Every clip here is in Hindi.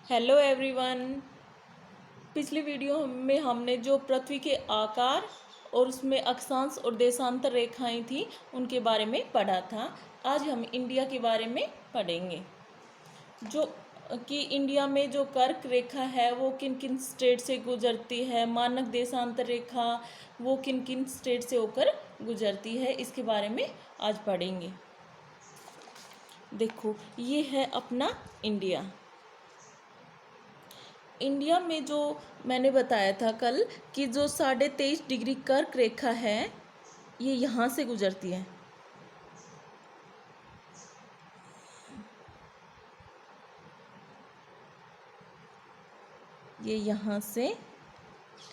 Hello everyone. पिछली वीडियो में हमने जो पृथ्वी के आकार और उसमें अक्षांश और देशांतर रेखाएं थी उनके बारे में पढ़ा था। आज हम इंडिया के बारे में पढ़ेंगे। जो कि इंडिया में जो कर्क रेखा है वो किन किन स्टेट से गुजरती है, मानक देशांतर रेखा वो किन किन स्टेट से होकर गुजरती है, इसके बारे में आज पढ़ेंगे। देखो, ये है अपना इंडिया। इंडिया में जो मैंने बताया था कल कि जो 23.5 डिग्री कर्क रेखा है ये यहाँ से गुजरती है। ये यहाँ से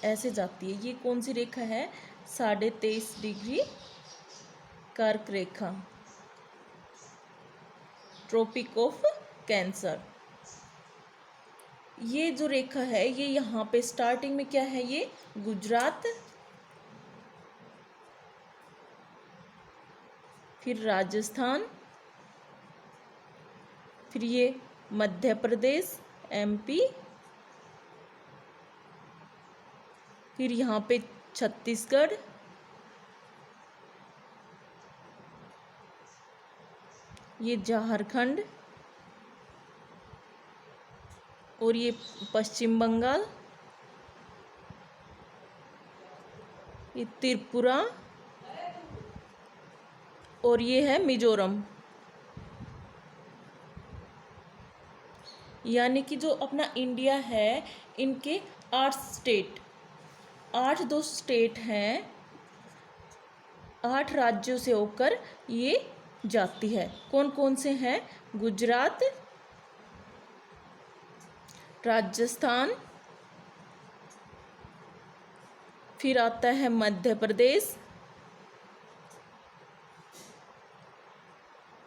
ऐसे जाती है। ये कौन सी रेखा है? 23.5 डिग्री कर्क रेखा, ट्रॉपिक ऑफ कैंसर। ये जो रेखा है ये यहाँ पे स्टार्टिंग में क्या है? ये गुजरात, फिर राजस्थान, फिर ये मध्य प्रदेश एमपी, फिर यहाँ पे छत्तीसगढ़, ये झारखंड, और ये पश्चिम बंगाल, ये त्रिपुरा, और ये है मिजोरम। यानी कि जो अपना इंडिया है इनके 8 स्टेट हैं, 8 राज्यों से होकर ये जाती है। कौन कौन से हैं? गुजरात, राजस्थान, फिर आता है मध्य प्रदेश,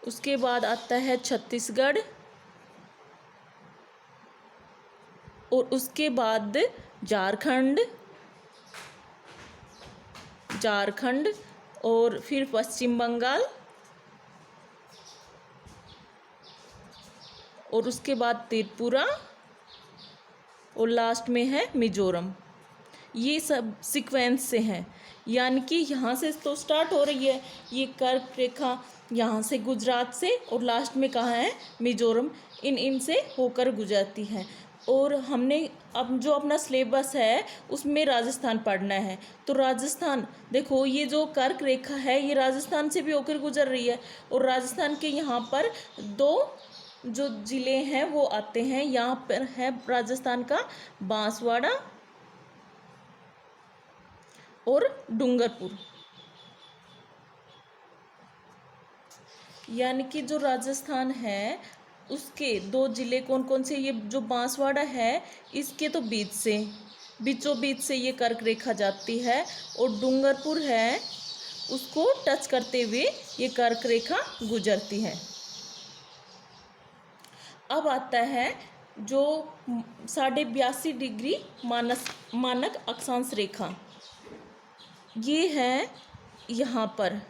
उसके बाद आता है छत्तीसगढ़, और उसके बाद झारखंड, और फिर पश्चिम बंगाल, और उसके बाद त्रिपुरा, और लास्ट में है मिजोरम। ये सब सीक्वेंस से हैं। यानी कि यहाँ से तो स्टार्ट हो रही है ये कर्क रेखा, यहाँ से गुजरात से, और लास्ट में कहाँ है? मिजोरम। इन से होकर गुजरती है। और हमने अब जो अपना सिलेबस है उसमें राजस्थान पढ़ना है। तो राजस्थान देखो, ये जो कर्क रेखा है ये राजस्थान से भी होकर गुजर रही है। और राजस्थान के यहाँ पर 2 जो ज़िले हैं वो आते हैं। यहाँ पर है राजस्थान का बांसवाड़ा और डूंगरपुर। यानी कि जो राजस्थान है उसके 2 ज़िले कौन कौन से? ये जो बांसवाड़ा है इसके तो बीचों बीच से ये कर्क रेखा जाती है, और डूंगरपुर है उसको टच करते हुए ये कर्क रेखा गुजरती है। अब आता है जो 82.5 डिग्री मानक अक्षांश रेखा, ये है यहाँ पर।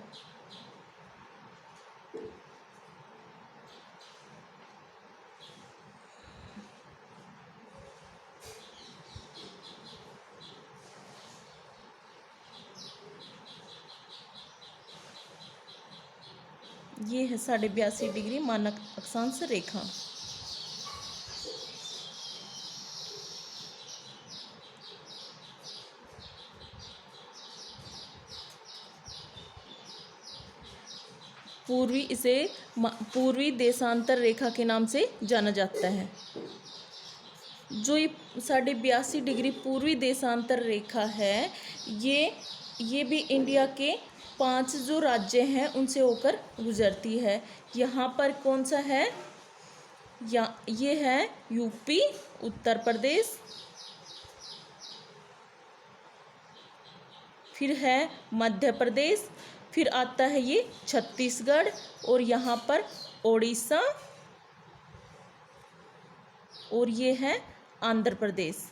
ये है 82.5 डिग्री मानक अक्षांश रेखा। पूर्वी देशांतर रेखा के नाम से जाना जाता है। जो ये 82.5 डिग्री पूर्वी देशांतर रेखा है ये भी इंडिया के 5 जो राज्य हैं उनसे होकर गुजरती है। यहाँ पर कौन सा है? ये है यूपी, उत्तर प्रदेश, फिर है मध्य प्रदेश, फिर आता है ये छत्तीसगढ़, और यहाँ पर ओडिशा, और ये है आंध्र प्रदेश।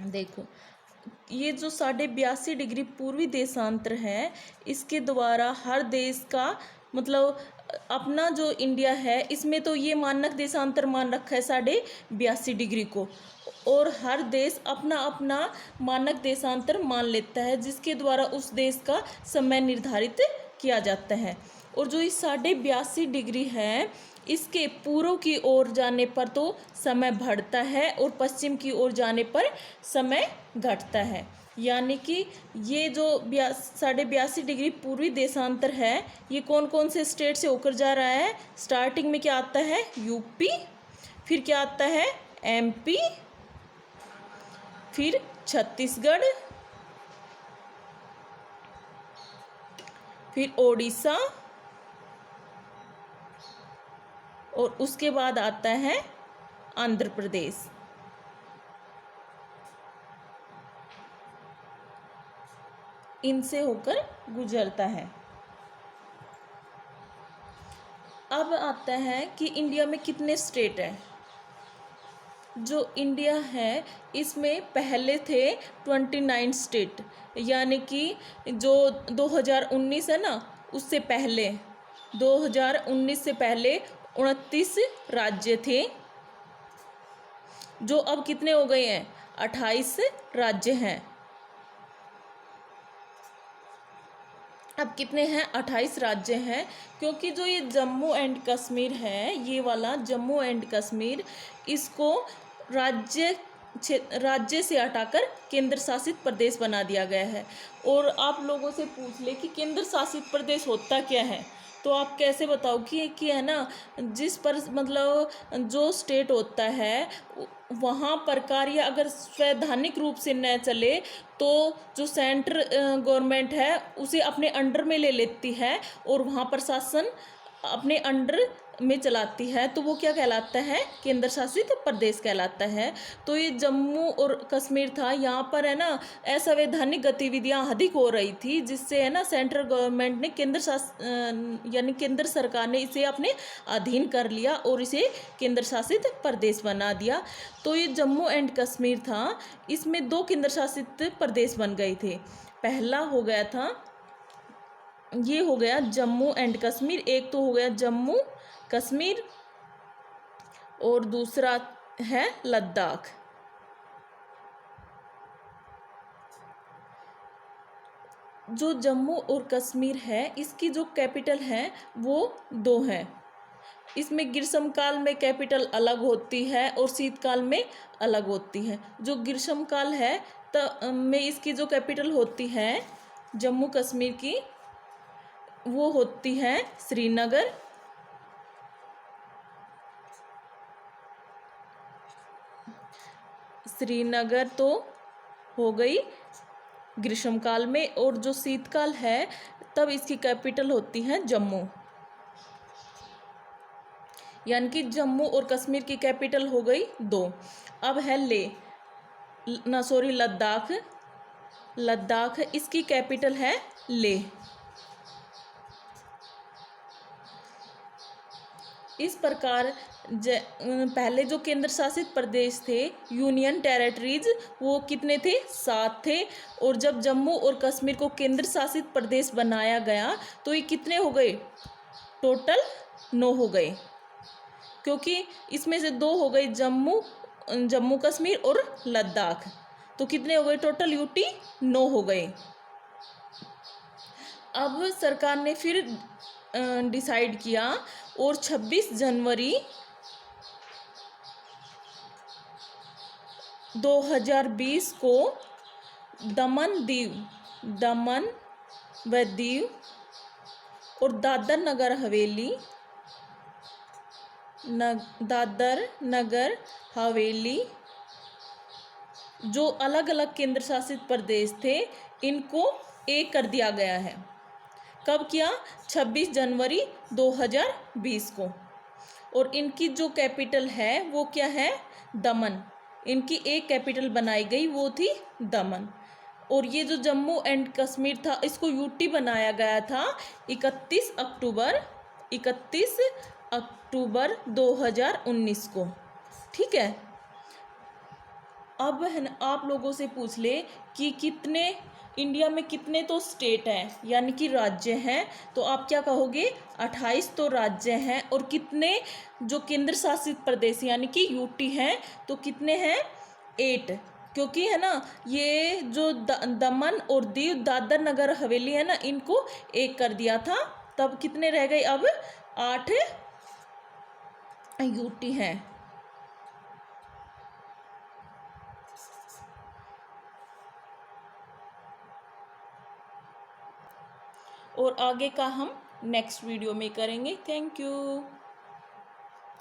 देखो, ये जो 82.5 डिग्री पूर्वी देशांतर है, इसके द्वारा हर देश का मतलब अपना जो इंडिया है इसमें तो ये मानक देशांतर मान रखा है 82.5 डिग्री को, और हर देश अपना अपना मानक देशांतर मान लेता है जिसके द्वारा उस देश का समय निर्धारित किया जाता है। और जो इस 82.5 डिग्री है, इसके पूर्व की ओर जाने पर तो समय बढ़ता है और पश्चिम की ओर जाने पर समय घटता है। यानी कि ये जो 82.5 डिग्री पूर्वी देशांतर है, ये कौन कौन से स्टेट से होकर जा रहा है? स्टार्टिंग में क्या आता है? यूपी, फिर क्या आता है? एमपी, फिर छत्तीसगढ़, फिर ओडिशा, और उसके बाद आता है आंध्र प्रदेश। इनसे होकर गुजरता है। अब आता है कि इंडिया में कितने स्टेट हैं। जो इंडिया है इसमें पहले थे 29 स्टेट, यानी कि जो 2019 है ना, उससे पहले 2019 से पहले 29 राज्य थे, जो अब कितने हो गए हैं? 28 राज्य हैं। अब कितने हैं? 28 राज्य हैं, क्योंकि जो ये जम्मू एंड कश्मीर है, ये वाला जम्मू एंड कश्मीर, इसको राज्य से हटाकर केंद्र शासित प्रदेश बना दिया गया है। और आप लोगों से पूछ ले कि केंद्र शासित प्रदेश होता क्या है, तो आप कैसे बताओ कि है ना, जिस पर मतलब जो स्टेट होता है वहाँ पर कार्य अगर संवैधानिक रूप से न चले तो जो सेंट्रल गवर्नमेंट है उसे अपने अंडर में ले लेती है और वहाँ पर शासन अपने अंडर में चलाती है, तो वो क्या कहलाता है? केंद्र शासित प्रदेश कहलाता है। तो ये जम्मू और कश्मीर था, यहाँ पर है ना असंवैधानिक गतिविधियाँ अधिक हो रही थी, जिससे है ना सेंट्रल गवर्नमेंट ने यानी केंद्र सरकार ने इसे अपने अधीन कर लिया और इसे केंद्र शासित प्रदेश बना दिया। तो ये जम्मू एंड कश्मीर था, इसमें 2 केंद्र शासित प्रदेश बन गए थे। पहला हो गया था, ये हो गया जम्मू एंड कश्मीर, एक तो हो गया जम्मू कश्मीर और दूसरा है लद्दाख। जो जम्मू और कश्मीर है, इसकी जो कैपिटल है वो 2 है। इसमें ग्रीष्मकाल में कैपिटल अलग होती है और शीतकाल में अलग होती है। जो ग्रीष्मकाल है में इसकी जो कैपिटल होती है जम्मू कश्मीर की, वो होती है श्रीनगर। श्रीनगर तो हो गई ग्रीष्मकाल में, और जो शीतकाल है तब इसकी कैपिटल होती है जम्मू। यानी कि जम्मू और कश्मीर की कैपिटल हो गई 2। अब है लद्दाख। लद्दाख, इसकी कैपिटल है लेह। इस प्रकार पहले जो केंद्र शासित प्रदेश थे, यूनियन टेरिटरीज, वो कितने थे? 7 थे। और जब जम्मू और कश्मीर को केंद्र शासित प्रदेश बनाया गया तो ये कितने हो गए? टोटल 9 हो गए, क्योंकि इसमें से 2 हो गए जम्मू कश्मीर और लद्दाख, तो कितने हो गए टोटल? यूटी 9 हो गए। अब सरकार ने फिर डिसाइड किया और 26 जनवरी 2020 को दमन व दीव और दादर नगर हवेली जो अलग अलग केंद्र शासित प्रदेश थे, इनको एक कर दिया गया है। कब किया? 26 जनवरी 2020 को। और इनकी जो कैपिटल है वो क्या है? दमन। इनकी एक कैपिटल बनाई गई, वो थी दमन। और ये जो जम्मू एंड कश्मीर था, इसको यूटी बनाया गया था 31 अक्टूबर 2019 को। ठीक है। अब है ना आप लोगों से पूछ ले कि कितने इंडिया में कितने तो स्टेट हैं यानी कि राज्य हैं, तो आप क्या कहोगे 28 तो राज्य हैं। और कितने जो केंद्र शासित प्रदेश यानी कि यूटी हैं तो कितने हैं 8, क्योंकि है ना ये जो दमन और दीव दादर नगर हवेली है ना इनको एक कर दिया था, तब कितने रह गए अब 8 यूटी हैं। और आगे का हम नेक्स्ट वीडियो में करेंगे। Thank you.